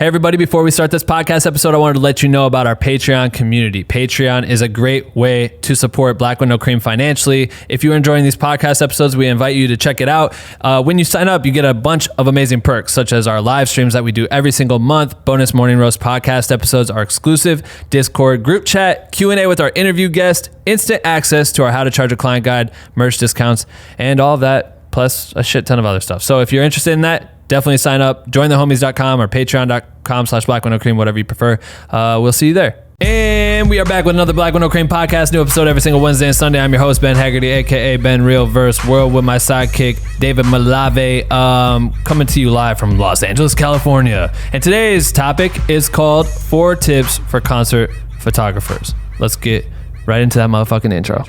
Hey everybody, before we start this podcast episode, I wanted to let you know about our Patreon community. Patreon is a great way to support Black with No Cream financially. If you're enjoying these podcast episodes, we invite you to check it out. When you sign up, you get a bunch of amazing perks, such as our live streams that we do every single month, bonus Morning Roast podcast episodes are exclusive, Discord group chat, Q&A with our interview guest, instant access to our How to Charge a Client guide, merch discounts, and all of that, plus a shit ton of other stuff. So if you're interested in that, definitely sign up, jointhehomies.com or patreon.com/blackwindowcream, whatever you prefer. We'll see you there. And we are back with another Black with No Cream podcast, new episode every single Wednesday and Sunday. I'm your host, Ben Haggerty, aka Ben Real Verse World, with my sidekick, David Malave, coming to you live from Los Angeles, California. And today's topic is called 4 Tips for Concert Photographers. Let's get right into that motherfucking intro.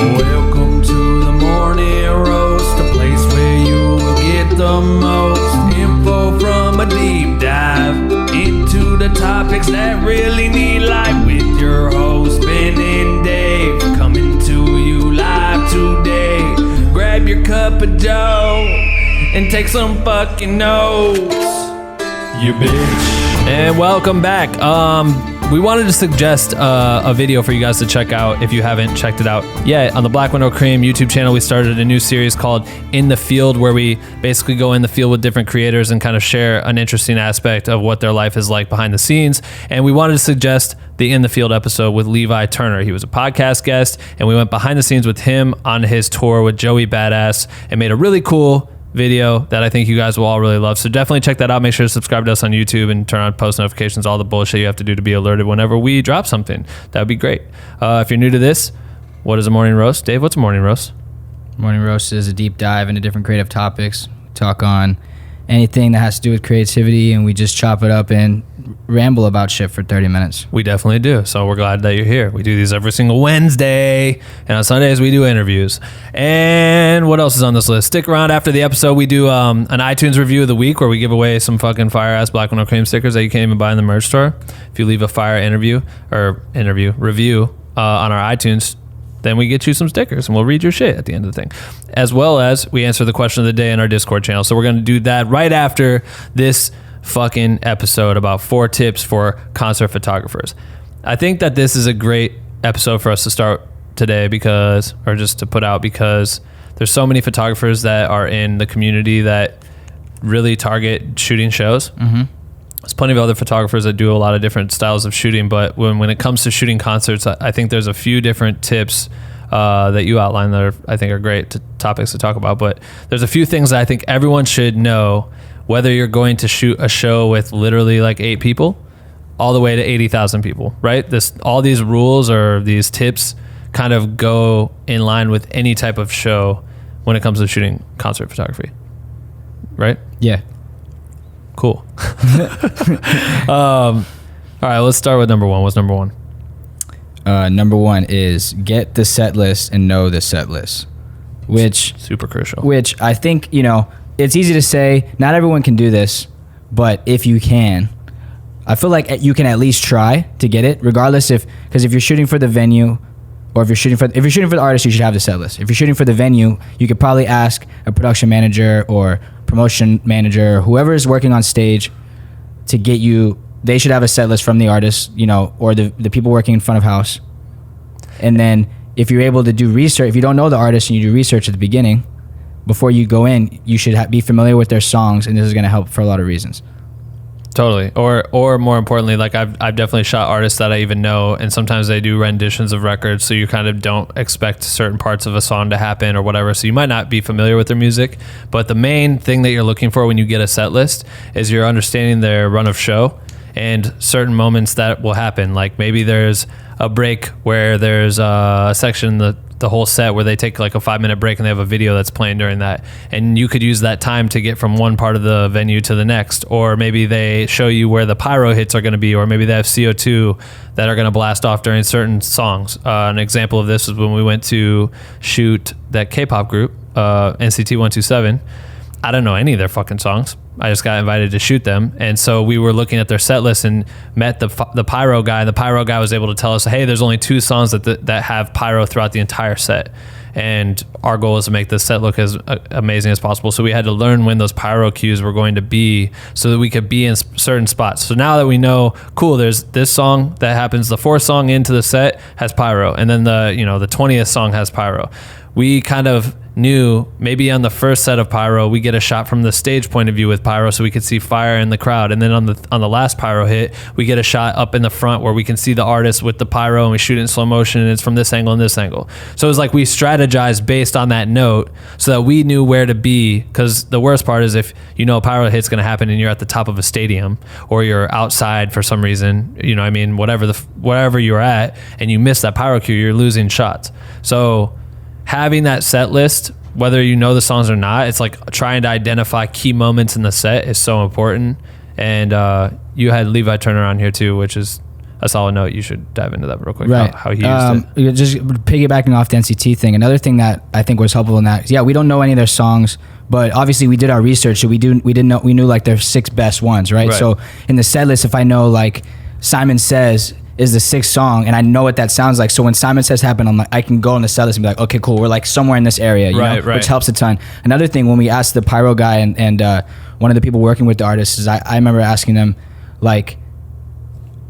Welcome to the Morning Roast, a place where you will get the most info from a deep dive into the topics that really need life, with your host Ben and Dave, coming to you live today. Grab your cup of joe and take some fucking notes, you bitch. And welcome back. We wanted to suggest a video for you guys to check out if you haven't checked it out yet. On the Black with No Cream YouTube channel, we started a new series called In the Field, where we basically go in the field with different creators and kind of share an interesting aspect of what their life is like behind the scenes. And we wanted to suggest the In the Field episode with Levi Turner. He was a podcast guest, and we went behind the scenes with him on his tour with Joey Badass and made a really cool video that I think you guys will all really love. So definitely check that out. Make sure to subscribe to us on YouTube and turn on post notifications, all the bullshit you have to do to be alerted whenever we drop something. That would be great. If you're new to this, what is a morning roast? Dave, what's a morning roast? Morning roast is a deep dive into different creative topics. We talk on anything that has to do with creativity, and we just chop it up and ramble about shit for 30 minutes. We definitely do. So we're glad that you're here. We do these every single Wednesday, and on Sundays we do interviews. And what else is on this list? Stick around after the episode. We do an iTunes review of the week where we give away some fucking fire ass Black with No Cream stickers that you can't even buy in the merch store. If you leave a fire review on our iTunes, then we get you some stickers and we'll read your shit at the end of the thing. As well as we answer the question of the day in our Discord channel. So we're going to do that right after this fucking episode about 4 tips for concert photographers. I think that this is a great episode for us to start today because there's so many photographers that are in the community that really target shooting shows. Mm-hmm. There's plenty of other photographers that do a lot of different styles of shooting, but when it comes to shooting concerts, I think there's a few different tips that you outline that I think are great topics to talk about. But there's a few things that I think everyone should know, whether you're going to shoot a show with literally like 8 people all the way to 80,000 people, right? All these rules or these tips kind of go in line with any type of show when it comes to shooting concert photography, right? Yeah. Cool. All right, let's start with number 1. What's number 1? Number 1 is get the set list and know the set list, which super crucial. Which I think, it's easy to say. Not everyone can do this, but if you can, I feel like you can at least try to get it, regardless because if you're shooting for the venue, or if you're shooting for the artist, you should have the set list. If you're shooting for the venue, you could probably ask a production manager or promotion manager, whoever is working on stage, to get you. They should have a set list from the artist, or the people working in front of house. And then if you're able to do research, if you don't know the artist and you do research at the beginning, before you go in, you should be familiar with their songs, and this is going to help for a lot of reasons. Totally. Or more importantly, like I've definitely shot artists that I even know, and sometimes they do renditions of records, so you kind of don't expect certain parts of a song to happen or whatever, so you might not be familiar with their music. But the main thing that you're looking for when you get a set list is you're understanding their run of show and certain moments that will happen. Like maybe there's a break where there's a section, the whole set, where they take like a 5-minute break and they have a video that's playing during that, and you could use that time to get from one part of the venue to the next. Or maybe they show you where the pyro hits are going to be, or maybe they have CO2 that are going to blast off during certain songs. An example of this is when we went to shoot that K-pop group, NCT 127. I don't know any of their fucking songs. I just got invited to shoot them. And so we were looking at their set list and met the pyro guy. And the pyro guy was able to tell us, hey, there's only 2 songs that have pyro throughout the entire set. And our goal is to make this set look as amazing as possible. So we had to learn when those pyro cues were going to be so that we could be in certain spots. So now that we know, cool, there's this song that happens, the 4th song into the set has pyro. And then the 20th song has pyro. We kind of knew maybe on the first set of pyro, we get a shot from the stage point of view with pyro so we could see fire in the crowd. And then on the last pyro hit, we get a shot up in the front where we can see the artist with the pyro and we shoot it in slow motion and it's from this angle and this angle. So it was like we strategized based on that note so that we knew where to be, because the worst part is if a pyro hit's going to happen and you're at the top of a stadium or you're outside for some reason, wherever you're at, and you miss that pyro cue, you're losing shots. So having that set list, whether you know the songs or not, it's like trying to identify key moments in the set is so important. And you had Levi Turner on here too, which is a solid note. You should dive into that real quick. Right. How he used it. Just piggybacking off the NCT thing, another thing that I think was helpful in that, we don't know any of their songs, but obviously we did our research. So we knew like their 6 best ones, right? So in the set list, if I know like Simon Says is the 6th song and I know what that sounds like, so when Simon Says happen, I'm like, I can go on the set list and be like, okay, cool, we're like somewhere in this area, which helps a ton. Another thing, when we asked the pyro guy and one of the people working with the artists, is I remember asking them like,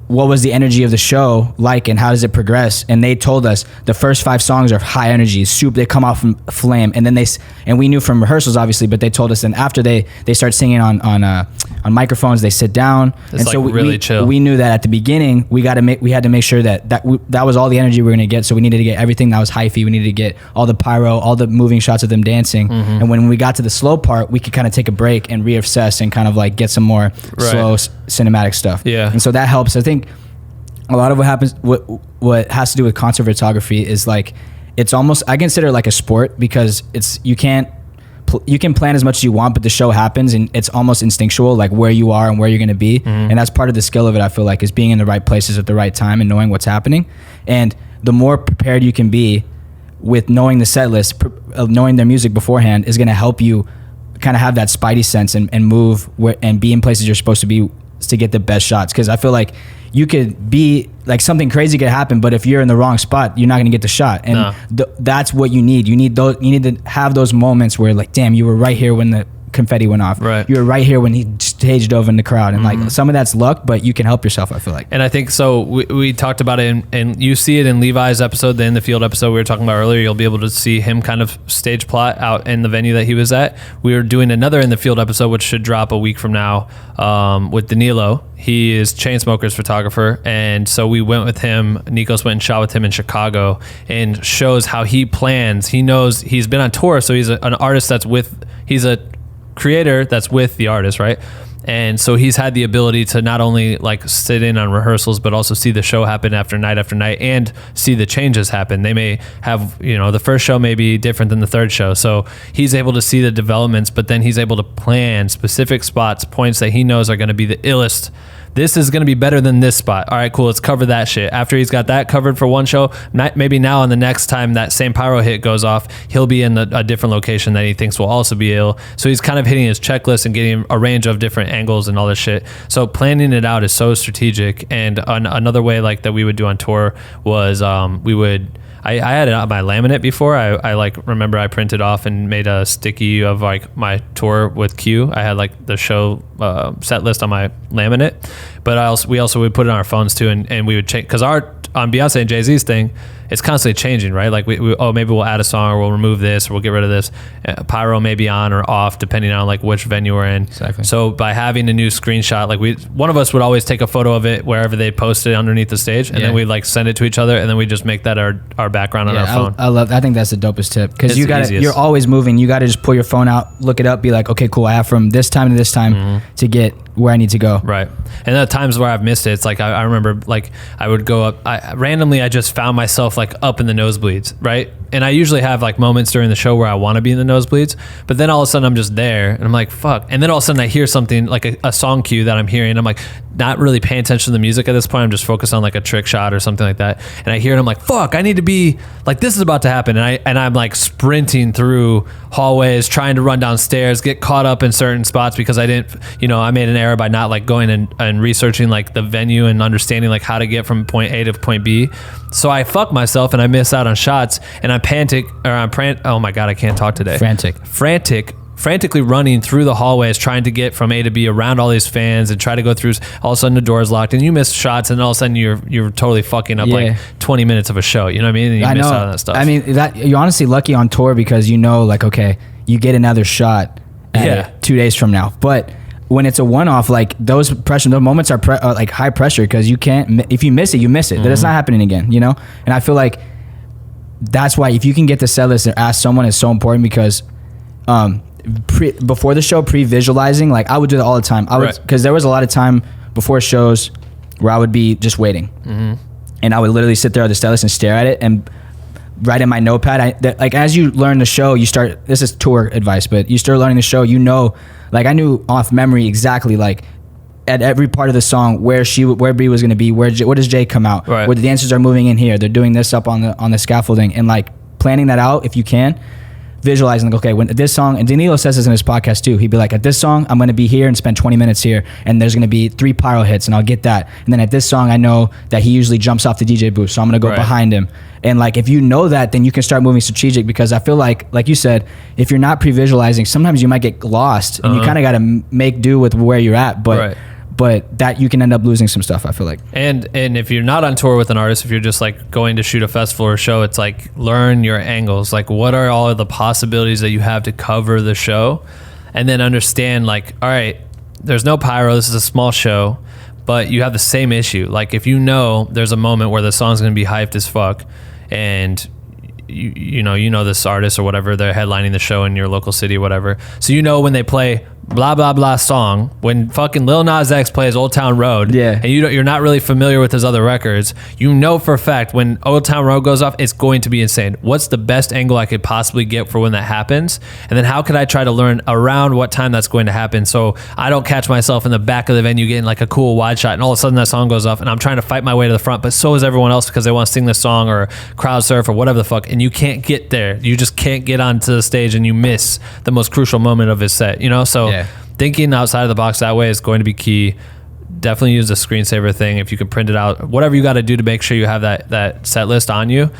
what was the energy of the show like and how does it progress? And they told us the first 5 songs are high energy, super, they come out from flame, and then and we knew from rehearsals obviously, but they told us then after they start singing on microphones, they sit down. It's and so really chill. We knew that at the beginning we had to make sure that was all the energy we were gonna get. So we needed to get everything that was hyphy. We needed to get all the pyro, all the moving shots of them dancing. And when we got to the slow part, we could kind of take a break and reassess and kind of like get some more slow cinematic stuff. Yeah. And so that helps. I think a lot of what happens, what has to do with concert photography is like, it's almost, I consider it like a sport, because you can plan as much as you want, but the show happens and it's almost instinctual, like where you are and where you're going to be. And that's part of the skill of it, I feel like, is being in the right places at the right time and knowing what's happening. And the more prepared you can be with knowing the set list, knowing their music beforehand, is going to help you kind of have that spidey sense and move and be in places you're supposed to be to get the best shots. Because I feel like you could be like, something crazy could happen, but if you're in the wrong spot, you're not going to get the shot. And that's what you need. You need to have those moments where like, damn, you were right here when the confetti went off. Right. You were right here when he stage dove in the crowd. And like, some of that's luck, but you can help yourself, I feel like. And I think so. We talked about it, and you see it in Levi's episode, the In the Field episode we were talking about earlier. You'll be able to see him kind of stage plot out in the venue that he was at. We were doing another In the Field episode, which should drop a week from now, with Danilo. He is Chainsmokers photographer, and so we went with him. Nikos went and shot with him in Chicago, and shows how he plans. He knows, he's been on tour, so he's an artist he's a creator that's with the artist, right? And so he's had the ability to not only like sit in on rehearsals, but also see the show happen after night, and see the changes happen. They may have, the first show may be different than the third show. So he's able to see the developments, but then he's able to plan specific spots, points that he knows are going to be the illest. This is going to be better than this spot. All right, cool. Let's cover that shit. After he's got that covered for one show, maybe now on the next time that same pyro hit goes off, he'll be in a different location that he thinks will also be ill. So he's kind of hitting his checklist and getting a range of different angles and all this shit. So planning it out is so strategic. And another way like that we would do on tour was I had it on my laminate before. I like remember I printed off and made a sticky of like my tour with Q. I had like the show set list on my laminate, but we also would put it on our phones too, and we would change, because on Beyonce and Jay-Z's thing, it's constantly changing, right? Like maybe we'll add a song, or we'll remove this, or we'll get rid of this. Pyro may be on or off depending on like which venue we're in. Exactly. So by having a new screenshot, like one of us would always take a photo of it wherever they posted it underneath the stage, and then we'd like send it to each other, and then we just make that our background on our phone. I think that's the dopest tip, because you're always moving. You got to just pull your phone out, look it up, be like, okay, cool, I have from this time to this time to get where I need to go. Right. And the times where I've missed it, it's like I remember like I would go up, randomly I just found myself like up in the nosebleeds, right? and I usually have like moments during the show where I want to be in the nosebleeds, but then all of a sudden I'm just there and I'm like, fuck. And then all of a sudden I hear something like a song cue that I'm hearing. I'm like, not really paying attention to the music at this point. I'm just focused on like a trick shot or something like that. And I hear it. I'm like, fuck, I need to be like, this is about to happen. And I'm like sprinting through hallways, trying to run downstairs, get caught up in certain spots because I didn't, I made an error by not like going and researching like the venue and understanding like how to get from point A to point B. So I fuck myself and I miss out on shots and I'm oh my God, I can't talk today. Frantically running through the hallways trying to get from A to B around all these fans and try to go through. All of a sudden the door's locked and you miss shots and all of a sudden you're totally fucking up like 20 minutes of a show. You know what I mean? And you miss out on that stuff. I mean, that you're honestly lucky on tour because like, okay, you get another shot 2 days from now. But when it's a one-off, like those moments are like high pressure because you can't, if you miss it, you miss it. Mm-hmm. That's not happening again, And I feel like that's why if you can get the set list and ask someone is so important because before the show, pre-visualizing, like I would do that all the time. Because there was a lot of time before shows where I would be just waiting. Mm-hmm. And I would literally sit there at the set list and stare at it and write in my notepad. Like as you learn the show, this is tour advice, but you start learning the show, like I knew off memory exactly like at every part of the song where B was going to be, where does Jay come out, where the dancers are moving in here, they're doing this up on the scaffolding, and like planning that out if you can, visualizing like, okay, when this song, and Danilo says this in his podcast too, he'd be like, at this song I'm going to be here and spend 20 minutes here and there's going to be 3 pyro hits and I'll get that, and then at this song I know that he usually jumps off the DJ booth, so I'm going to go behind him. And like if you know that, then you can start moving strategic, because I feel like you said, if you're not pre-visualizing, sometimes you might get lost and you kind of got to make do with where you're at, but that you can end up losing some stuff, I feel like. And if you're not on tour with an artist, if you're just like going to shoot a festival or show, it's like learn your angles. Like what are all of the possibilities that you have to cover the show? And then understand like, all right, there's no pyro, this is a small show, but you have the same issue. Like if there's a moment where the song's going to be hyped as fuck and you know this artist or whatever, they're headlining the show in your local city or whatever. So when they play blah blah blah song, when fucking Lil Nas X plays Old Town Road, and you're not really familiar with his other records, for a fact when Old Town Road goes off, it's going to be insane. What's the best angle I could possibly get for when that happens? And then how could I try to learn around what time that's going to happen so I don't catch myself in the back of the venue getting like a cool wide shot and all of a sudden that song goes off and I'm trying to fight my way to the front, but so is everyone else because they want to sing this song or crowd surf or whatever the fuck, and you can't get there. You just can't get onto the stage and you miss the most crucial moment of his set, so thinking outside of the box that way is going to be key. Definitely use the screensaver thing. If you can print it out, whatever you got to do to make sure you have that set list on you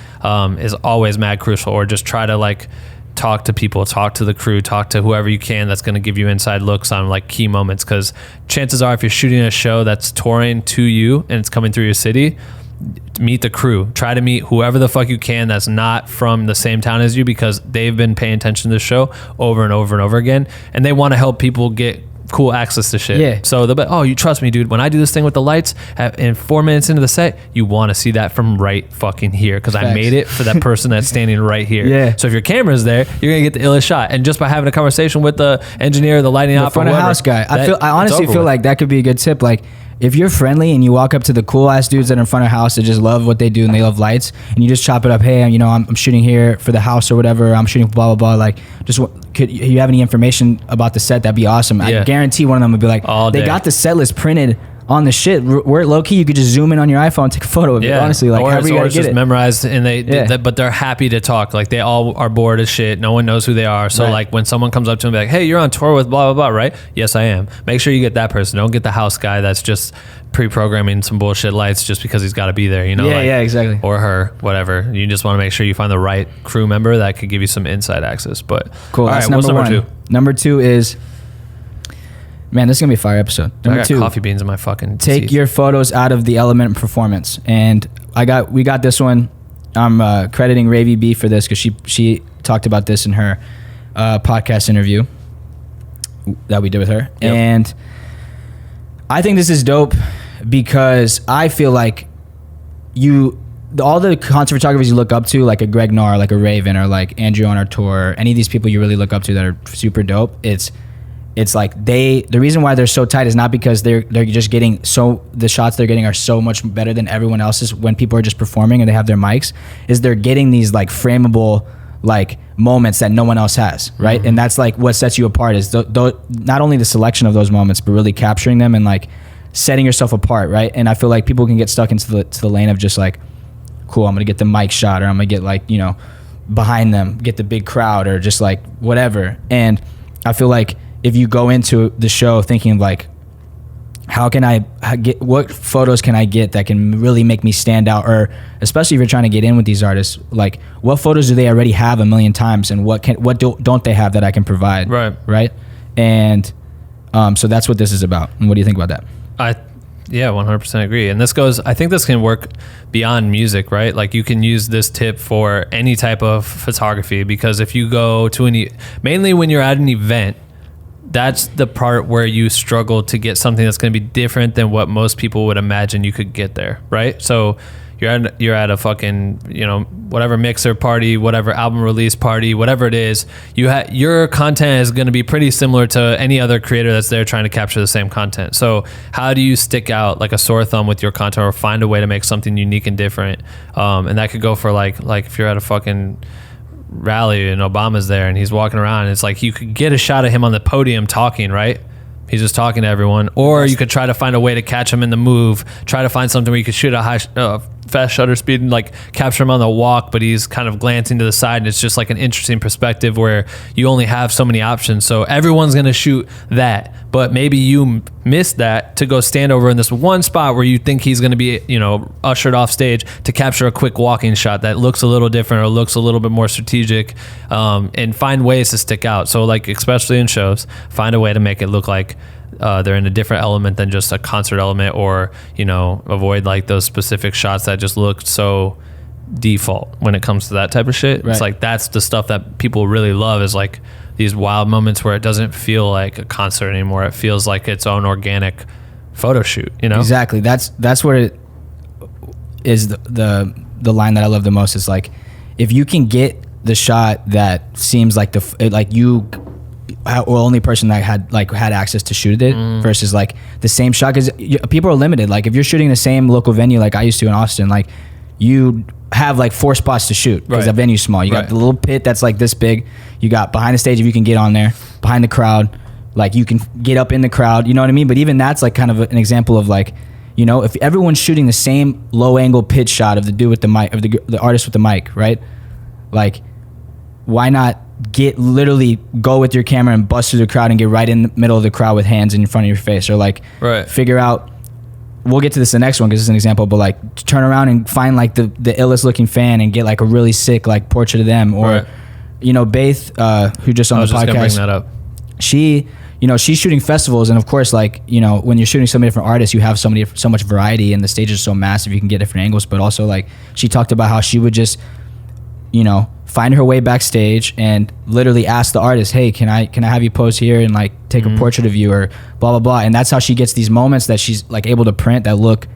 is always mad crucial. Or just try to like talk to people, talk to the crew, talk to whoever you can that's going to give you inside looks on like key moments, because chances are if you're shooting a show that's touring to you and it's coming through your city, meet the crew. Try to meet whoever the fuck you can that's not from the same town as you, because they've been paying attention to the show over and over and over again, and they want to help people get cool access to shit. Yeah. So they'll be, oh, you trust me, dude. When I do this thing with the lights, in 4 minutes into the set, you want to see that from right fucking here, because I made it for that person that's standing right here. Yeah. So if your camera's there, you're gonna get the illest shot. And just by having a conversation with the engineer, the lighting operator, front of house guy, I honestly feel like that could be a good tip. Like, if you're friendly and you walk up to the cool ass dudes that are in front of house that just love what they do and they love lights, and you just chop it up, hey, I'm shooting here for the house or whatever, I'm shooting blah blah blah, like, just could you have any information about the set? That'd be awesome. I guarantee one of them would be like, they got the set list printed on the shit. We're low key, you could just zoom in on your iPhone, take a photo of it. Honestly, like, however you gotta get it memorized, and but they're happy to talk. Like, they all are bored as shit. No one knows who they are. So like when someone comes up to them, be like, hey, you're on tour with blah blah blah, right? Yes, I am. Make sure you get that person. Don't get the house guy that's just pre-programming some bullshit lights just because he's got to be there, exactly, or her, whatever. You just want to make sure you find the right crew member that could give you some inside access. But cool. All right, what's number two? Number two is, man, this is gonna be a fire episode. Number two, coffee beans in my fucking take teeth. Your photos out of the element performance. And we got this one. I'm crediting RavieB for this because she talked about this in her podcast interview that we did with her. Yep. And I think this is dope because I feel like all the concert photographers you look up to, like a Greg Noire, like a Raven, or like Andrew on our tour, any of these people you really look up to that are super dope, it's it's like the reason why they're so tight is not because they're just getting the shots they're getting are so much better than everyone else's when people are just performing and they have their mics, is they're getting these like frameable like moments that no one else has, right? And that's like what sets you apart is not only the selection of those moments, but really capturing them and like setting yourself apart, right? And I feel like people can get stuck into the lane of just like, cool, I'm gonna get the mic shot, or I'm gonna get like, you know, behind them, get the big crowd, or just like whatever. And I feel like if you go into the show thinking like, how can I get, what photos can I get that can really make me stand out? Or especially if you're trying to get in with these artists, like what photos do they already have a million times, and what don't they have that I can provide? Right. And so that's what this is about. And what do you think about that? Yeah, 100% agree. And I think this can work beyond music, right? Like you can use this tip for any type of photography, because if you go to mainly when you're at an event, that's the part where you struggle to get something that's going to be different than what most people would imagine you could get there, right? So you're at a fucking, you know, whatever mixer party, whatever album release party, whatever it is, your content is going to be pretty similar to any other creator that's there trying to capture the same content. So how do you stick out like a sore thumb with your content, or find a way to make something unique and different? And that could go for like if you're at a fucking rally and Obama's there and he's walking around, and it's like you could get a shot of him on the podium talking, right? He's just talking to everyone. Or you could try to find a way to catch him in the move, try to find something where you could shoot a fast shutter speed and like capture him on the walk, but he's kind of glancing to the side, and it's just like an interesting perspective where you only have so many options. So everyone's going to shoot that, but maybe you miss that to go stand over in this one spot where you think he's going to be, you know, ushered off stage, to capture a quick walking shot that looks a little different or looks a little bit more strategic, and find ways to stick out. So like, especially in shows, find a way to make it look like they're in a different element than just a concert element, or, you know, avoid like those specific shots that just look so default when it comes to that type of shit. Right. It's like, that's the stuff that people really love, is like these wild moments where it doesn't feel like a concert anymore. It feels like its own organic photo shoot, you know? Exactly. That's what it is. The line that I love the most is like, if you can get the shot that seems like you or only person that had access to shoot it, versus like the same shot, because people are limited. Like if you're shooting the same local venue like I used to in Austin, like you have like 4 spots to shoot because the venue's small. You got the little pit that's like this big, you got behind the stage if you can get on there, behind the crowd, like you can get up in the crowd, you know what I mean? But even that's like kind of an example of like, you know, if everyone's shooting the same low angle pitch shot of the dude with the mic, of the artist with the mic, right? Like, why not literally go with your camera and bust through the crowd and get right in the middle of the crowd with hands in front of your face, or like figure out, we'll get to this the next one because it's an example, but like turn around and find like the illest looking fan and get like a really sick like portrait of them, or you know, Baith, who just on the podcast, gonna bring that up. She, you know, she's shooting festivals, and of course, like, you know, when you're shooting so many different artists, you have so much variety, and the stage is so massive, you can get different angles. But also, like, she talked about how she would just, you know, find her way backstage and literally ask the artist, hey, can I have you pose here and like take a portrait of you, or blah blah blah. And that's how she gets these moments that she's like able to print that look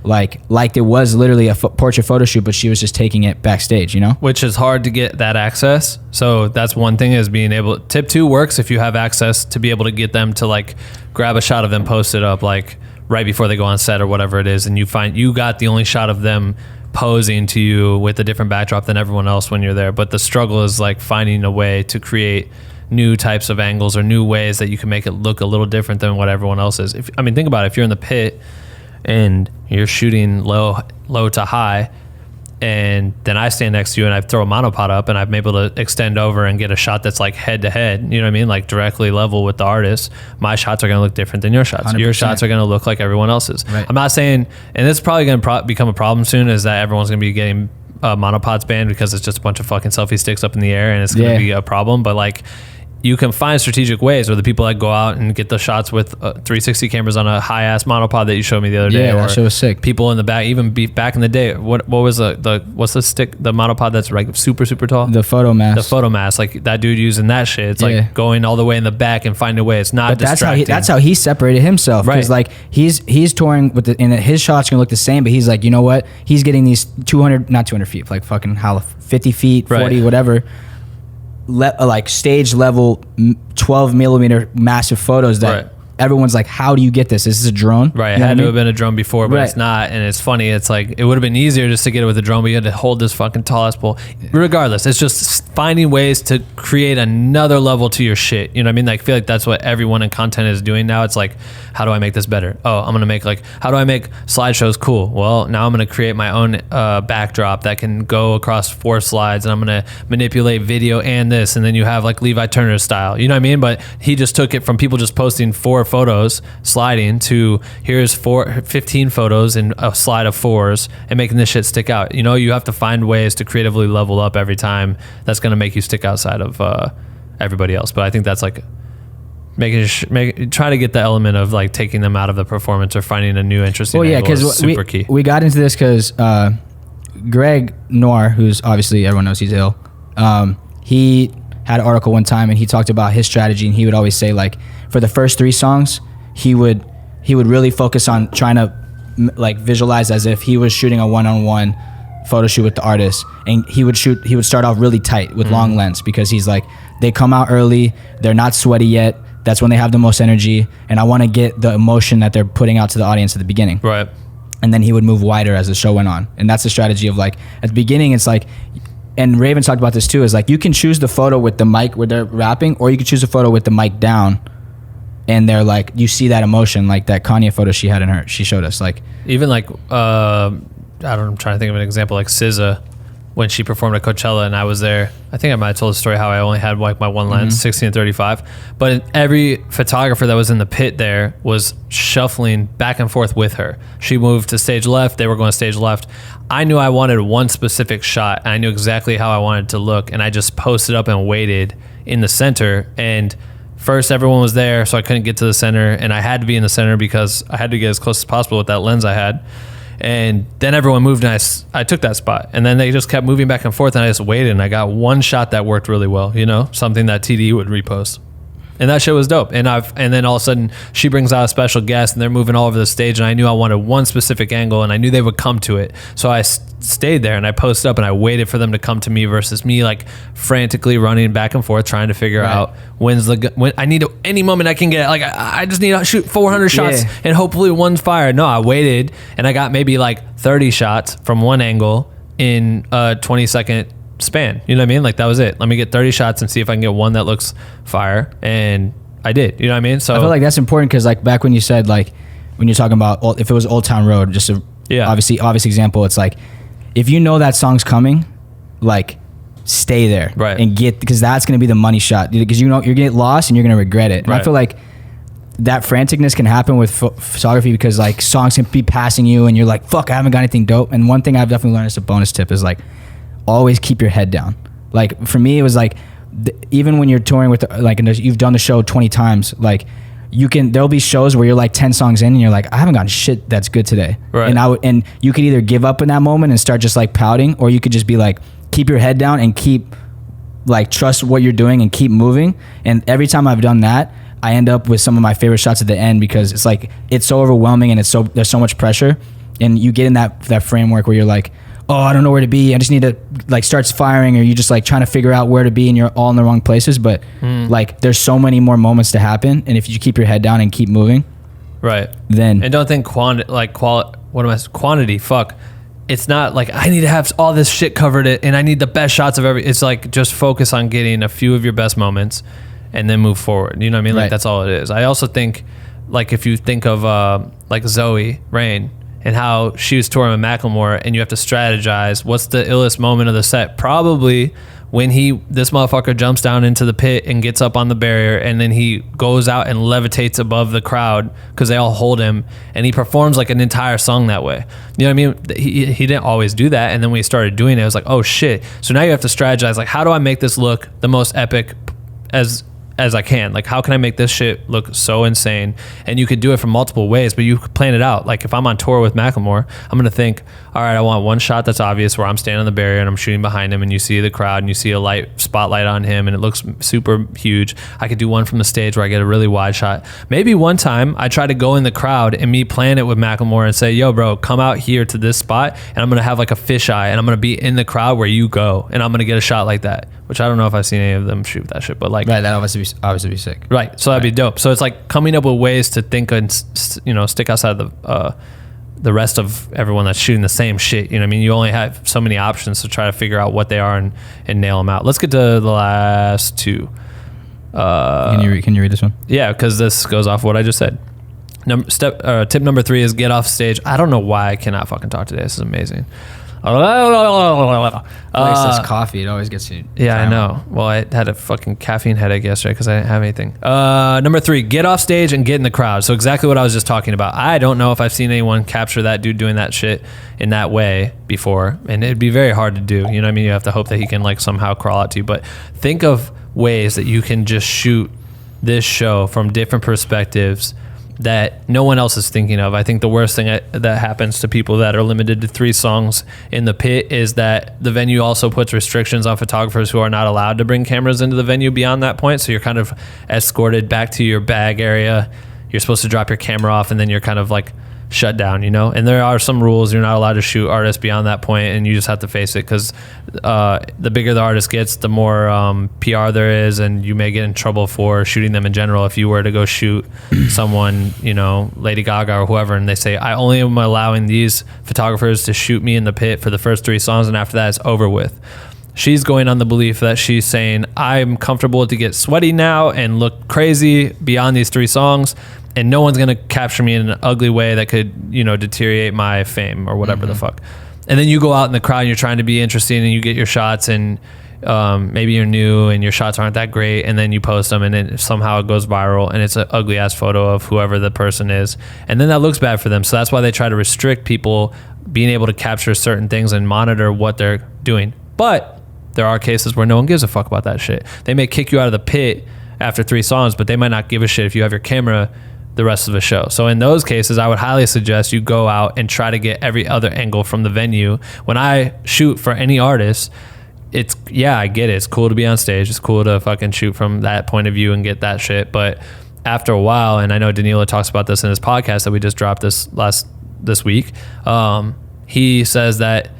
like it was literally a portrait photo shoot, but she was just taking it backstage, you know? Which is hard to get that access. So that's one thing, is being able, tip 2 works if you have access to be able to get them to like grab a shot of them, post it up like right before they go on set or whatever it is, and you find you got the only shot of them posing to you with a different backdrop than everyone else when you're there. But the struggle is like finding a way to create new types of angles or new ways that you can make it look a little different than what everyone else is. Think about it. If you're in the pit and you're shooting low to high, and then I stand next to you and I throw a monopod up and I'm able to extend over and get a shot that's like head to head, you know what I mean? Like directly level with the artist. My shots are going to look different than your shots. 100%. Your shots are going to look like everyone else's. Right. I'm not saying, and this is probably going to become a problem soon, is that everyone's going to be getting monopods banned because it's just a bunch of fucking selfie sticks up in the air and it's going to be a problem. But like, you can find strategic ways, or the people that go out and get the shots with 360 cameras on a high ass monopod that you showed me the other day. Yeah, that shit was sick. People in the back, even back in the day, what was what's the stick, the monopod that's like super tall? The photo mask. Like that dude using that shit. It's like going all the way in the back and finding a way. It's not distracting. That's how he separated himself. Right. Because like he's touring with and his shots gonna look the same, but he's like, you know what? He's getting these 200 feet, like fucking 50 feet, 40, whatever. like stage level 12 millimeter massive photos that Right. everyone's like, how do you get this? Is this a drone? Right, You it know had what to I have mean? been a drone before, but Right. it's not. And it's funny. It's like it would have been easier just to get it with a drone, but you had to hold this fucking tallest pole. Regardless, it's just finding ways to create another level to your shit. You know what I mean? Like, I feel like that's what everyone in content is doing now. It's like, how do I make this better? Oh, I'm gonna make like, how do I make slideshows cool? Well, now I'm gonna create my own backdrop that can go across 4 slides, and I'm gonna manipulate video and this, and then you have like Levi Turner style. You know what I mean? But he just took it from people just posting 4 photos sliding to here's 15 photos in a slide of 4s and making this shit stick out. You know, you have to find ways to creatively level up every time. That's going to make you stick outside of everybody else. But I think that's like try to get the element of like taking them out of the performance or finding a new interesting Well, yeah, angle is because super key. we got into this because Greg Noire, who's obviously everyone knows he's ill, he had an article one time and he talked about his strategy, and he would always say like for the first 3 songs he would really focus on trying to like visualize as if he was shooting a one-on-one photo shoot with the artist, and he would start off really tight with long lens, because he's like, they come out early, they're not sweaty yet, that's when they have the most energy, and I want to get the emotion that they're putting out to the audience at the beginning. Right. And then he would move wider as the show went on. And that's the strategy of like, at the beginning it's like, and Raven talked about this too, is like you can choose the photo with the mic where they're rapping, or you can choose a photo with the mic down, and they're like, you see that emotion, like that Kanye photo she showed us, like Even like I'm trying to think of an example, like SZA when she performed at Coachella and I was there. I think I might have told the story how I only had like my one lens, 16-35, but every photographer that was in the pit there was shuffling back and forth with her. She moved to stage left, they were going stage left. I knew I wanted one specific shot, and I knew exactly how I wanted it to look, and I just posted up and waited in the center. And first everyone was there, so I couldn't get to the center, and I had to be in the center because I had to get as close as possible with that lens I had. And then everyone moved, and I took that spot, and then they just kept moving back and forth, and I just waited, and I got one shot that worked really well, you know, something that TDE would repost. And that shit was dope. And then all of a sudden she brings out a special guest, and they're moving all over the stage, and I knew I wanted one specific angle, and I knew they would come to it. So I stayed there and I posted up and I waited for them to come to me, versus me like frantically running back and forth trying to figure out when I need any moment I can get. Like I just need to shoot 400 shots and hopefully one's fired. No, I waited and I got maybe like 30 shots from one angle in a 20-second span. You know what I mean? Like that was it. Let me get 30 shots and see if I can get one that looks fire. And I did. You know what I mean? So I feel like that's important, because like back when you said, like when you're talking about if it was Old Town Road, just a obvious example, it's like if you know that song's coming, like stay there and because that's going to be the money shot, because you know you're going to get lost and you're going to regret it. And I feel like that franticness can happen with photography, because like songs can be passing you and you're like, fuck, I haven't got anything dope. And one thing I've definitely learned as a bonus tip is like always keep your head down. Like for me, it was like even when you're touring with like, and you've done the show 20 times, like there'll be shows where you're like 10 songs in and you're like, I haven't gotten shit that's good today. And you could either give up in that moment and start just like pouting, or you could just be like, keep your head down and keep like trust what you're doing and keep moving. And every time I've done that, I end up with some of my favorite shots at the end, because it's like it's so overwhelming and there's so much pressure, and you get in that framework where you're like, oh, I don't know where to be, I just need to like starts firing, or you just like trying to figure out where to be and you're all in the wrong places. But like there's so many more moments to happen, and if you keep your head down and keep moving, then and don't think quantity. Fuck, it's not like I need to have all this shit covered and I need the best shots of it's like just focus on getting a few of your best moments and then move forward. You know what I mean? Like that's all it is. I also think like if you think of like Zoe Rain and how she was touring with Macklemore, and you have to strategize what's the illest moment of the set, probably when this motherfucker jumps down into the pit and gets up on the barrier, and then he goes out and levitates above the crowd because they all hold him, and he performs like an entire song that way. You know what I mean? He didn't always do that, and then when he started doing it, it was like, oh shit. So now you have to strategize, like, how do I make this look the most epic as I can? Like, how can I make this shit look so insane? And you could do it from multiple ways, but you could plan it out. Like if I'm on tour with Macklemore, I'm gonna think, all right, I want one shot that's obvious where I'm standing on the barrier and I'm shooting behind him, and you see the crowd and you see a spotlight on him and it looks super huge. I could do one from the stage where I get a really wide shot. Maybe one time I try to go in the crowd and me plan it with Macklemore and say, yo bro, come out here to this spot and I'm gonna have like a fisheye and I'm gonna be in the crowd where you go, and I'm gonna get a shot like that. which I don't know if I've seen any of them shoot that shit, but like, Right, that obviously be sick. right. So that'd be dope. So it's like coming up with ways to think and stick outside the rest of everyone that's shooting the same shit. You know what I mean? You only have so many options to try to figure out what they are and nail them out. Let's get to the last two. Can you read this one? Yeah, because this goes off what I just said. Tip number 3 is get off stage. I don't know why I cannot fucking talk today. This is amazing. This coffee, it always gets you. Yeah, I know. Well, I had a fucking caffeine headache yesterday because I didn't have anything. Number 3, get off stage and get in the crowd. So exactly what I was just talking about. I don't know if I've seen anyone capture that dude doing that shit in that way before, and it'd be very hard to do. You know what I mean? You have to hope that he can like somehow crawl out to you. But think of ways that you can just shoot this show from different perspectives that no one else is thinking of. I think the worst thing that happens to people that are limited to 3 songs in the pit is that the venue also puts restrictions on photographers who are not allowed to bring cameras into the venue beyond that point. So you're kind of escorted back to your bag area. You're supposed to drop your camera off and then you're kind of like shut down, you know? And there are some rules. You're not allowed to shoot artists beyond that point, and you just have to face it because the bigger the artist gets, the more PR there is, and you may get in trouble for shooting them in general. If you were to go shoot someone, you know, Lady Gaga or whoever, and they say, I only am allowing these photographers to shoot me in the pit for the first 3 songs, and after that it's over with. She's going on the belief that she's saying, I'm comfortable to get sweaty now and look crazy beyond these 3 songs, and no one's going to capture me in an ugly way that could, you know, deteriorate my fame or whatever the fuck. And then you go out in the crowd and you're trying to be interesting and you get your shots, and maybe you're new and your shots aren't that great, and then you post them and then somehow it goes viral and it's an ugly ass photo of whoever the person is, and then that looks bad for them. So that's why they try to restrict people being able to capture certain things and monitor what they're doing. But there are cases where no one gives a fuck about that shit. They may kick you out of the pit after 3 songs, but they might not give a shit if you have your camera the rest of the show. So in those cases, I would highly suggest you go out and try to get every other angle from the venue. When I shoot for any artist, it's, yeah, I get it. It's cool to be on stage. It's cool to fucking shoot from that point of view and get that shit. But after a while, and I know Danilo talks about this in his podcast that we just dropped this week, he says that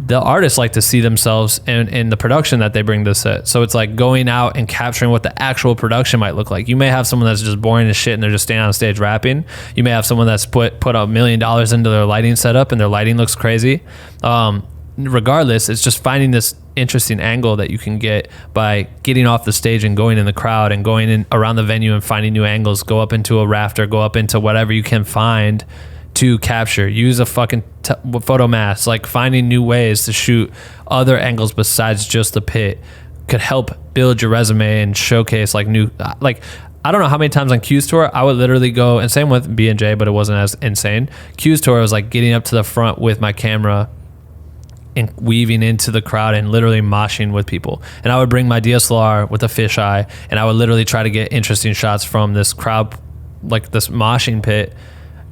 the artists like to see themselves in the production that they bring to the set. So it's like going out and capturing what the actual production might look like. You may have someone that's just boring as shit and they're just standing on stage rapping. You may have someone that's put $1 million into their lighting setup and their lighting looks crazy. Regardless, it's just finding this interesting angle that you can get by getting off the stage and going in the crowd and going in around the venue and finding new angles. Go up into a rafter, go up into whatever you can find to capture. Use a fucking photo mask. Like, finding new ways to shoot other angles besides just the pit could help build your resume and showcase like new, like, I don't know how many times on Q's tour I would literally go, and same with B&J, but it wasn't as insane. Q's tour was like getting up to the front with my camera and weaving into the crowd and literally moshing with people. And I would bring my DSLR with a fisheye and I would literally try to get interesting shots from this crowd, like this moshing pit,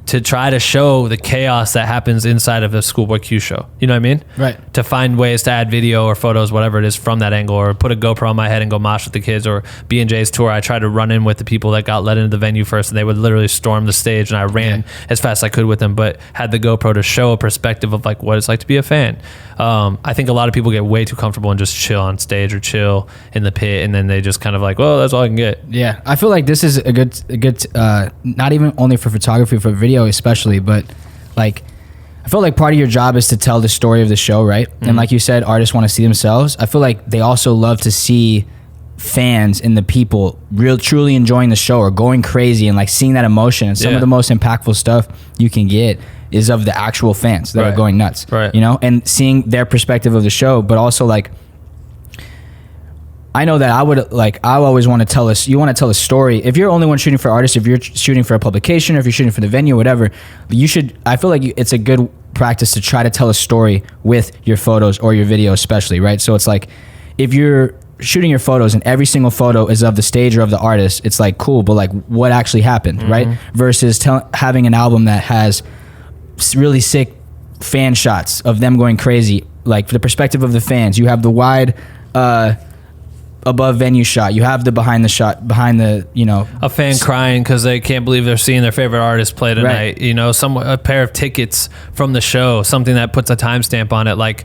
to try to show the chaos that happens inside of a Schoolboy Q show. You know what I mean? Right. To find ways to add video or photos, whatever it is, from that angle, or put a GoPro on my head and go mosh with the kids. Or B&J's tour, I tried to run in with the people that got let into the venue first, and they would literally storm the stage, and I ran as fast as I could with them, but had the GoPro to show a perspective of like what it's like to be a fan. I think a lot of people get way too comfortable and just chill on stage or chill in the pit, and then they just kind of like, well, that's all I can get. Yeah, I feel like this is a good not even only for photography, for video especially, but like I feel like part of your job is to tell the story of the show, right? Mm-hmm. And like you said, artists want to see themselves. I feel like they also love to see fans and the people truly enjoying the show or going crazy and like seeing that emotion. And some of the most impactful stuff you can get is of the actual fans that are going nuts, you know, and seeing their perspective of the show. But also, like, I know that I always want to tell us, you want to tell a story. If you're only one shooting for artists, if you're shooting for a publication, or if you're shooting for the venue, whatever, I feel like it's a good practice to try to tell a story with your photos or your video especially, right? So it's like, if you're shooting your photos and every single photo is of the stage or of the artist, it's like, cool, but like, what actually happened, right? Versus having an album that has really sick fan shots of them going crazy, like, for the perspective of the fans. You have the wide above venue shot. You have the behind the, you know, a fan crying because they can't believe they're seeing their favorite artist play tonight. Right. You know, a pair of tickets from the show, something that puts a timestamp on it, like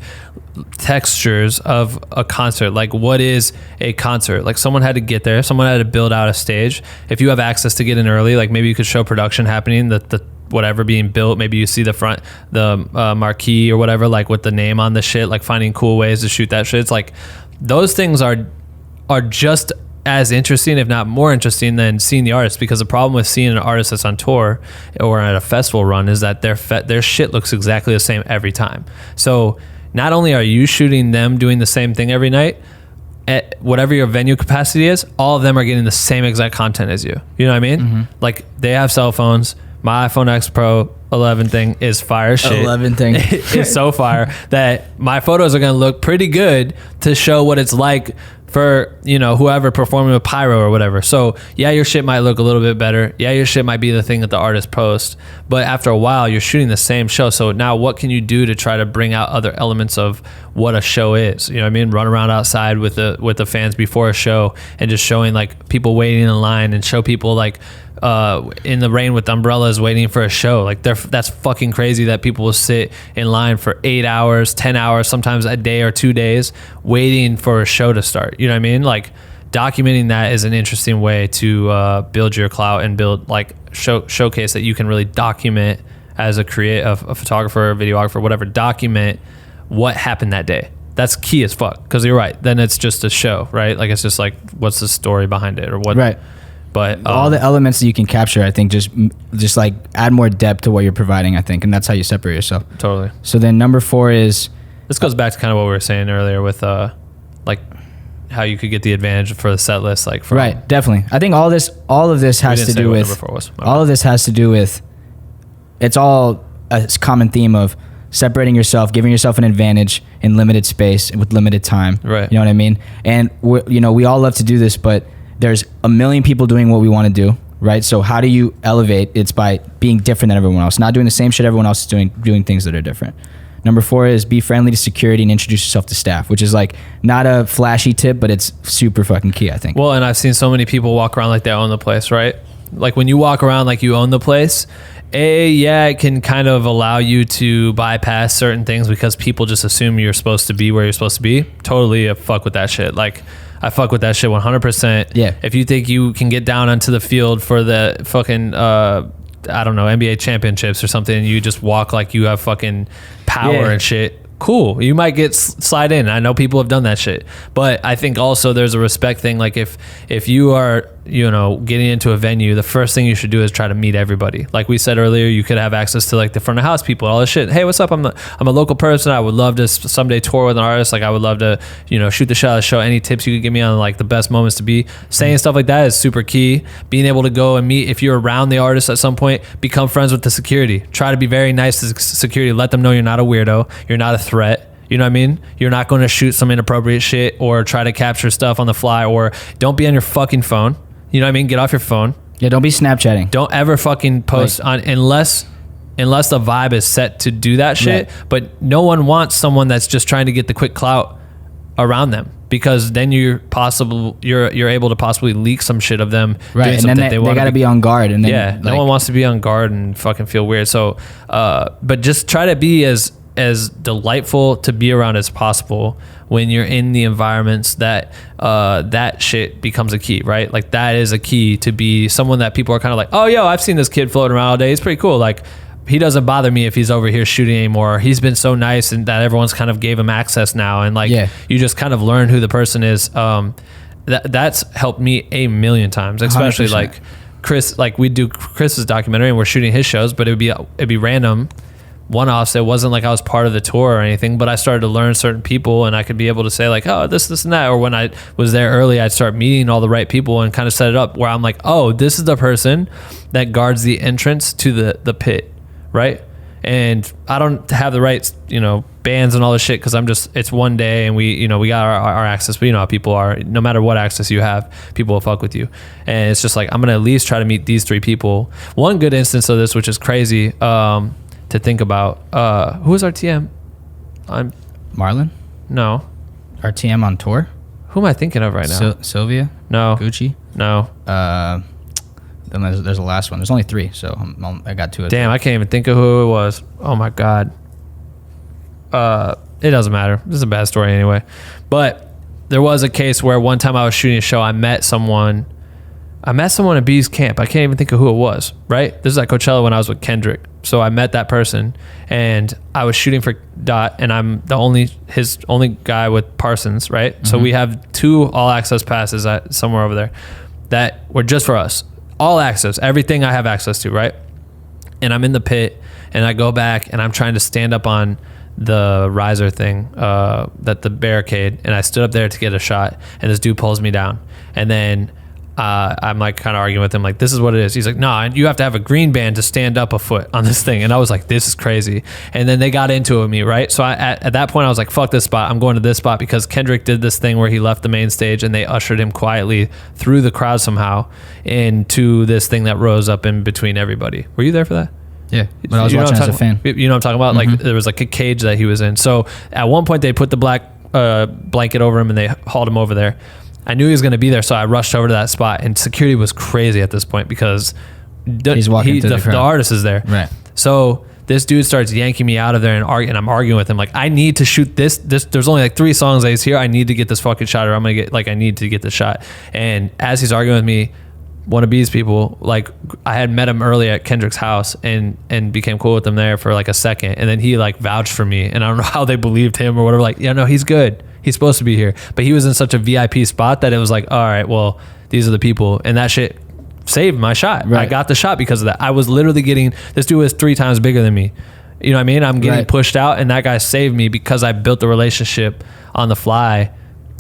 textures of a concert. Like, what is a concert? Like, someone had to get there, someone had to build out a stage. If you have access to get in early, like maybe you could show production happening, the whatever being built. Maybe you see the marquee or whatever, like with the name on the shit, like finding cool ways to shoot that shit. It's like those things are just as interesting, if not more interesting, than seeing the artist. Because the problem with seeing an artist that's on tour or at a festival run is that their shit looks exactly the same every time. So not only are you shooting them doing the same thing every night, at whatever your venue capacity is, all of them are getting the same exact content as you. You know what I mean? Mm-hmm. Like, they have cell phones. My iPhone X Pro 11 thing is fire shit. 11 thing is so fire that my photos are going to look pretty good to show what it's like for, you know, whoever performing with pyro or whatever. So yeah, your shit might look a little bit better. Yeah, your shit might be the thing that the artist posts, but after a while you're shooting the same show. So now what can you do to try to bring out other elements of what a show is? You know what I mean? Run around outside with the fans before a show and just showing like people waiting in line, and show people like in the rain with umbrellas waiting for a show. Like, that's fucking crazy that people will sit in line for 8 hours, 10 hours, sometimes a day or 2 days waiting for a show to start. You know what I mean? Like, documenting that is an interesting way to build your clout and build like showcase that you can really document as a photographer, a videographer, whatever. Document what happened that day. That's key as fuck, because you're right, then it's just a show, right? Like, it's just like, what's the story behind it, or what? Right. But all the elements that you can capture, I think, just like add more depth to what you're providing, I think, and that's how you separate yourself. Totally. So then number 4 is, this goes back to kind of what we were saying earlier with like how you could get the advantage for the set list, like from, right, definitely. I think all of this has to do with all of this has to do with, it's all a common theme of separating yourself, giving yourself an advantage in limited space with limited time. Right. You know what I mean? And we all love to do this, but there's a million people doing what we want to do, right? So how do you elevate? It's by being different than everyone else, not doing the same shit everyone else is doing things that are different. Number 4 is be friendly to security and introduce yourself to staff, which is like not a flashy tip, but it's super fucking key, I think. Well, and I've seen so many people walk around like they own the place, right? Like, when you walk around like you own the place, it can kind of allow you to bypass certain things because people just assume you're supposed to be where you're supposed to be. Totally fuck with that shit. Like, I fuck with that shit 100%. Yeah. If you think you can get down onto the field for the fucking, I don't know, NBA championships or something, and you just walk like you have fucking power and shit, cool. You might get slide in. I know people have done that shit. But I think also there's a respect thing. Like, if you are, getting into a venue, the first thing you should do is try to meet everybody. Like we said earlier, you could have access to like the front of house people, all this shit. Hey, what's up? I'm a local person. I would love to someday tour with an artist. Like, I would love to, shoot the shot of the show. Any tips you could give me on like the best moments to be saying stuff like that is super key. Being able to go and meet, if you're around the artist at some point, become friends with the security. Try to be very nice to security. Let them know you're not a weirdo. You're not a threat. You know what I mean? You're not going to shoot some inappropriate shit or try to capture stuff on the fly, or don't be on your fucking phone. You know what I mean? Get off your phone. Yeah, don't be Snapchatting. Don't ever fucking post on unless the vibe is set to do that shit. Right. But no one wants someone that's just trying to get the quick clout around them, because then you're able to possibly leak some shit of them. Right, and then they got to be on guard. And then, no one wants to be on guard and fucking feel weird. So, but just try to be as delightful to be around as possible when you're in the environments that that shit becomes a key, right? Like, that is a key to be someone that people are kind of like, oh, yo, I've seen this kid floating around all day. He's pretty cool. Like, he doesn't bother me if he's over here shooting anymore. He's been so nice, and that everyone's kind of gave him access now. And like, you just kind of learn who the person is. That's helped me a million times, especially 100%. Like Chris, like we do Chris's documentary and we're shooting his shows, but it'd be random one-offs. It wasn't like I was part of the tour or anything, but I started to learn certain people, and I could be able to say like, oh, this and that. Or when I was there early, I'd start meeting all the right people and kind of set it up where I'm like, oh, this is the person that guards the entrance to the pit, right? And I don't have the right, bands and all this shit, because it's one day and we got our access, but you know how people are. No matter what access you have, people will fuck with you. And it's just like, I'm going to at least try to meet these 3 people. One good instance of this, which is crazy, to think about, who is RTM? Marlon? No. RTM on tour? Who am I thinking of right now? Sylvia? No. Gucci? No. Then there's the last one. There's only 3, so I got 2 of them. Damn, I can't even think of who it was. Oh my God. It doesn't matter. This is a bad story anyway. But there was a case where one time I was shooting a show, I met someone at B's camp. I can't even think of who it was, right? This is at Coachella when I was with Kendrick. So I met that person and I was shooting for Dot, and I'm his only guy with Parsons, right? Mm-hmm. So we have 2 all access passes at somewhere over there that were just for us. All access, everything I have access to, right? And I'm in the pit and I go back and I'm trying to stand up on the riser thing, that the barricade, and I stood up there to get a shot, and this dude pulls me down, and then I'm like kind of arguing with him like, this is what it is. He's like, nah, you have to have a green band to stand up a foot on this thing. And I was like, this is crazy. And then they got into it with me, right? So at that point I was like, fuck this spot, I'm going to this spot, because Kendrick did this thing where he left the main stage and they ushered him quietly through the crowd somehow into this thing that rose up in between everybody. Were you there for that? Yeah, but I was watching as a fan. You know what I'm talking about? Mm-hmm. Like there was like a cage that he was in. So at one point they put the black blanket over him and they hauled him over there. I knew he was going to be there, so I rushed over to that spot, and security was crazy at this point because the artist is there. Right. So this dude starts yanking me out of there, and I'm arguing with him like, I need to shoot this. There's only like 3 songs that he's here. I need to get this fucking shot, or I'm gonna I need to get the shot. And as he's arguing with me, one of B's people, like I had met him early at Kendrick's house and became cool with him there for like a second, and then he like vouched for me, and I don't know how they believed him or whatever. Like, yeah, no, he's good. He's supposed to be here, but he was in such a VIP spot that it was like, all right, well, these are the people, and that shit saved my shot. Right. I got the shot because of that. I was literally this dude was 3 times bigger than me. You know what I mean? I'm getting pushed out, and that guy saved me because I built the relationship on the fly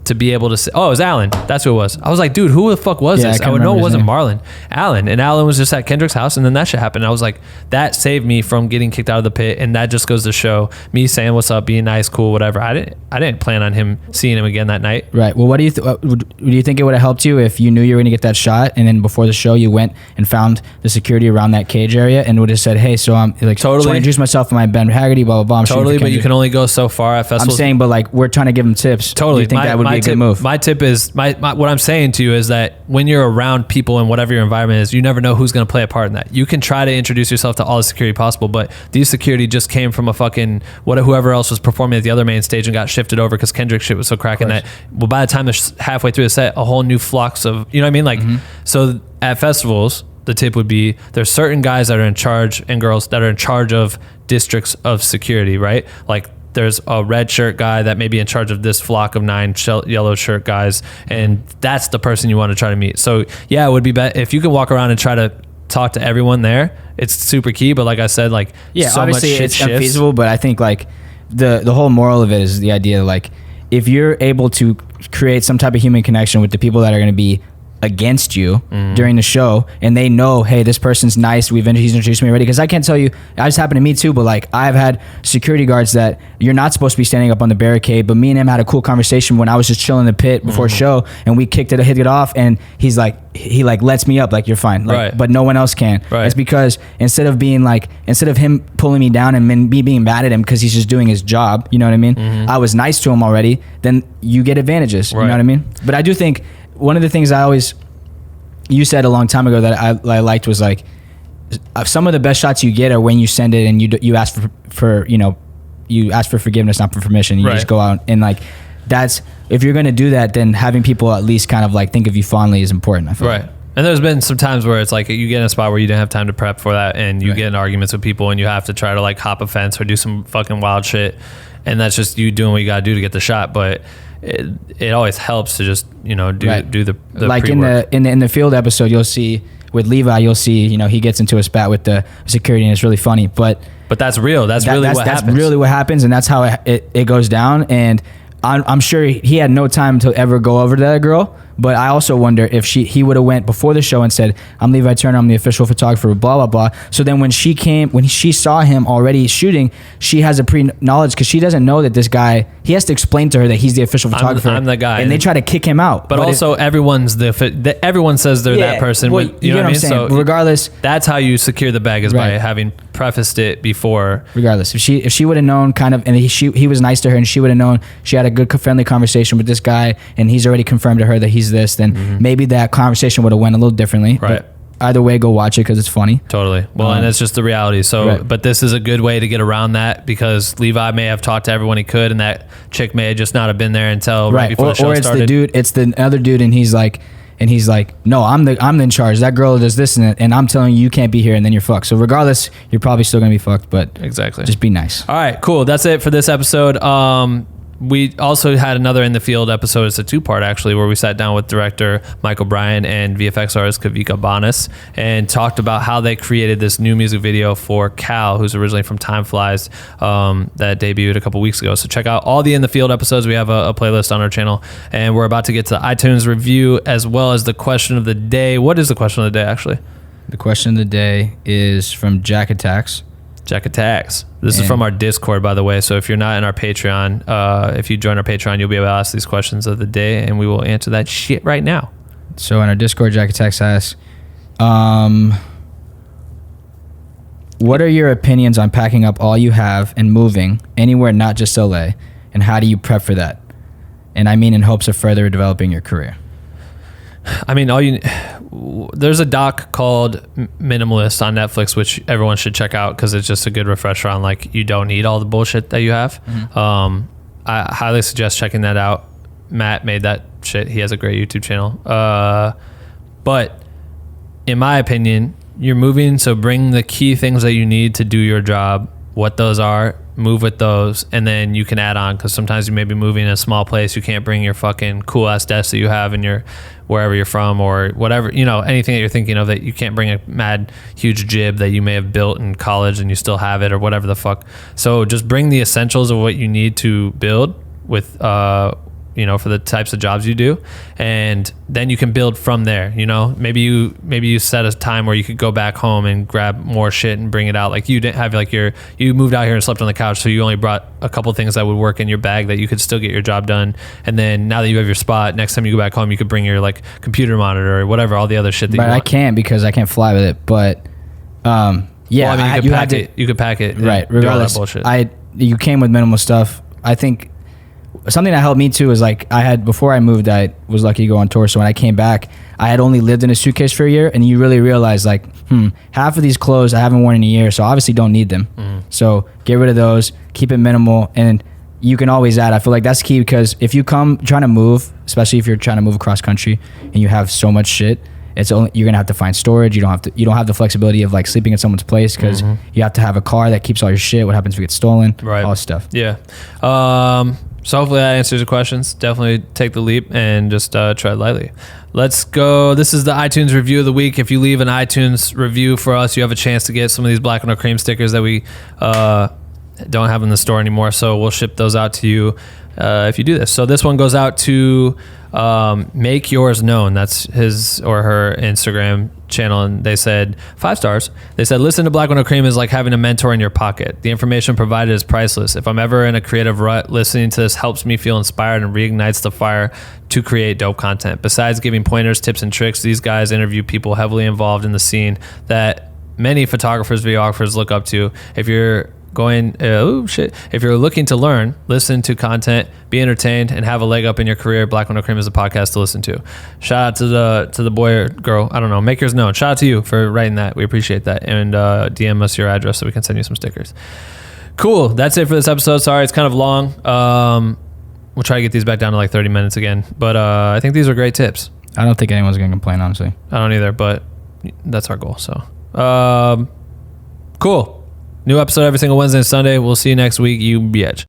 to be able to say, oh, it was Alan. That's who it was. I was like, dude, who the fuck was this? I would know it wasn't Marlon. Alan. And Alan was just at Kendrick's house, and then that shit happened. I was like, that saved me from getting kicked out of the pit, and that just goes to show me saying what's up, being nice, cool, whatever. I didn't plan on him seeing him again that night. Right. Well, what do you think it would have helped you if you knew you were going to get that shot, and then before the show you went and found the security around that cage area and would have said, hey, so I'm like, totally. So I introduce myself, I'm Ben Haggerty, blah, blah, blah. Totally, but you can only go so far at festivals. I'm saying, but like, we're trying to give them tips. Totally. Do you think that would be a good move? My tip is what I'm saying to you is that when you're around people and whatever your environment is, you never know who's going to play a part in that. You can try to introduce yourself to all the security possible, but these security just came from a fucking whoever else was performing at the other main stage and got shifted over because Kendrick shit was so cracking that, well, by the time they're halfway through the set, a whole new flux of, you know what I mean? Like, so at festivals, the tip would be there's certain guys that are in charge and girls that are in charge of districts of security, right? Like, there's a red shirt guy that may be in charge of this flock of 9 yellow shirt guys, and that's the person you want to try to meet. So yeah, it would be better if you can walk around and try to talk to everyone there. It's super key, but like I said, like, yeah, so obviously much shit it's shifts. unfeasible, but I think like the whole moral of it is the idea like if you're able to create some type of human connection with the people that are going to be against you during the show, and they know, hey, this person's nice, he's introduced me already, because I can't tell you, that's happened to me too, but like I've had security guards that you're not supposed to be standing up on the barricade, but me and him had a cool conversation when I was just chilling in the pit before show, and we hit it off, and he lets me up, like, you're fine, like, right. But no one else can. Right. It's because instead of him pulling me down and me being mad at him because he's just doing his job, you know what I mean? I was nice to him already, then you get advantages, you know what I mean? But I do think one of the things you said a long time ago that I liked was like, some of the best shots you get are when you send it and you ask for you ask for forgiveness, not for permission. You just go out and like, that's, if you're going to do that, then having people at least kind of like think of you fondly is important, I feel. Right. And there's been some times where it's like you get in a spot where you didn't have time to prep for that, and you get in arguments with people, and you have to try to like hop a fence or do some fucking wild shit, and that's just you doing what you got to do to get the shot. But it always helps to just do the like pre-work. in the field episode, you'll see with Levi, he gets into a spat with the security, and it's really funny. But that's real. That's really what happens. That's really what happens, and that's how it goes down. And I'm sure he had no time to ever go over to that girl, But I also wonder if he would have went before the show and said, I'm Levi Turner, I'm the official photographer, blah, blah, blah. So then when she saw him already shooting, she has a pre-knowledge because she doesn't know that this guy, he has to explain to her that he's the official photographer. I'm the guy. And they try to kick him out. But also everyone says they're that person. Well, you know what I mean? So regardless, that's how you secure the bag is by having prefaced it before. Regardless, if she would have known kind of, and he was nice to her and she would have known she had a good friendly conversation with this guy and he's already confirmed to her that he's this, then maybe that conversation would have went a little differently. Right. But either way, go watch it because it's funny. Totally. Well, and it's just the reality. So, but this is a good way to get around that because Levi may have talked to everyone he could, and that chick may just not have been there until right before the show started. Or it's the other dude, and he's like, no, I'm in charge. That girl does this and I'm telling you can't be here, and then you're fucked. So regardless, you're probably still gonna be fucked. But exactly, just be nice. All right, cool. That's it for this episode. We also had another In the Field episode. It's a 2-part actually, where we sat down with director Michael Bryan and VFX artist Kavika Banas and talked about how they created this new music video for Cal, who's originally from Time Flies, that debuted a couple weeks ago. So check out all the In the Field episodes. We have a playlist on our channel, and we're about to get to the iTunes review as well as the question of the day. What is the question of the day actually? The question of the day is from Jack Attacks. Jack Attacks. This is from our Discord, by the way. So if you're not in our Patreon, if you join our Patreon, you'll be able to ask these questions of the day, and we will answer that shit right now. So in our Discord, Jack Attacks asks, what are your opinions on packing up all you have and moving anywhere, not just LA? And how do you prep for that? And I mean in hopes of further developing your career. I mean, there's a doc called Minimalist on Netflix, which everyone should check out because it's just a good refresher on like you don't need all the bullshit that you have. I highly suggest checking that out. Matt made that shit. He has a great YouTube channel. But in my opinion, you're moving, so bring the key things that you need to do your job, what those are, move with those, and then you can add on, because sometimes you may be moving in a small place, you can't bring your fucking cool ass desk that you have in your wherever you're from or whatever, anything that you're thinking of, that you can't bring a mad huge jib that you may have built in college and you still have it or whatever the fuck. So just bring the essentials of what you need to build with for the types of jobs you do, and then you can build from there. Maybe you set a time where you could go back home and grab more shit and bring it out. Like you didn't have you moved out here and slept on the couch, so you only brought a couple things that would work in your bag that you could still get your job done. And then now that you have your spot, next time you go back home, you could bring your like computer monitor or whatever, all the other shit that you want. I can't because I can't fly with it. But yeah, well, I mean, you could pack it. Right. Regardless, all that bullshit. You came with minimal stuff. I think something that helped me too is like before I moved, I was lucky to go on tour. So when I came back, I had only lived in a suitcase for a year, and you really realize like, half of these clothes I haven't worn in a year, so obviously don't need them. So get rid of those, keep it minimal, and you can always add. I feel like that's key, because if you come trying to move, especially if you're trying to move across country and you have so much shit, you're gonna have to find storage. You don't have the flexibility of like sleeping in someone's place, because you have to have a car that keeps all your shit. What happens if it gets stolen? Right. All this stuff. Yeah. So hopefully that answers your questions. Definitely take the leap and just tread lightly. Let's go. This is the iTunes review of the week. If you leave an iTunes review for us, you have a chance to get some of these Black and No Cream stickers that we don't have in the store anymore. So we'll ship those out to you if you do this. So this one goes out to Make Yours Known. That's his or her Instagram channel, and they said 5 stars. They said, listen to Black with No Cream is like having a mentor in your pocket. The information provided is priceless. If I'm ever in a creative rut, listening to this helps me feel inspired and reignites the fire to create dope content. Besides giving pointers, tips, and tricks, these guys interview people heavily involved in the scene that many photographers, videographers look up to. If you're if you're looking to learn, listen to content, be entertained, and have a leg up in your career, Black with No Cream is a podcast to listen to. Shout out to the boy or girl, I don't know, Make Yours Known. Shout out to you for writing that. We appreciate that. And DM us your address so we can send you some stickers. Cool. That's it for this episode. Sorry, it's kind of long. We'll try to get these back down to like 30 minutes again. But I think these are great tips. I don't think anyone's going to complain, honestly. I don't either, but that's our goal. So cool. New episode every single Wednesday and Sunday. We'll see you next week. You bitch.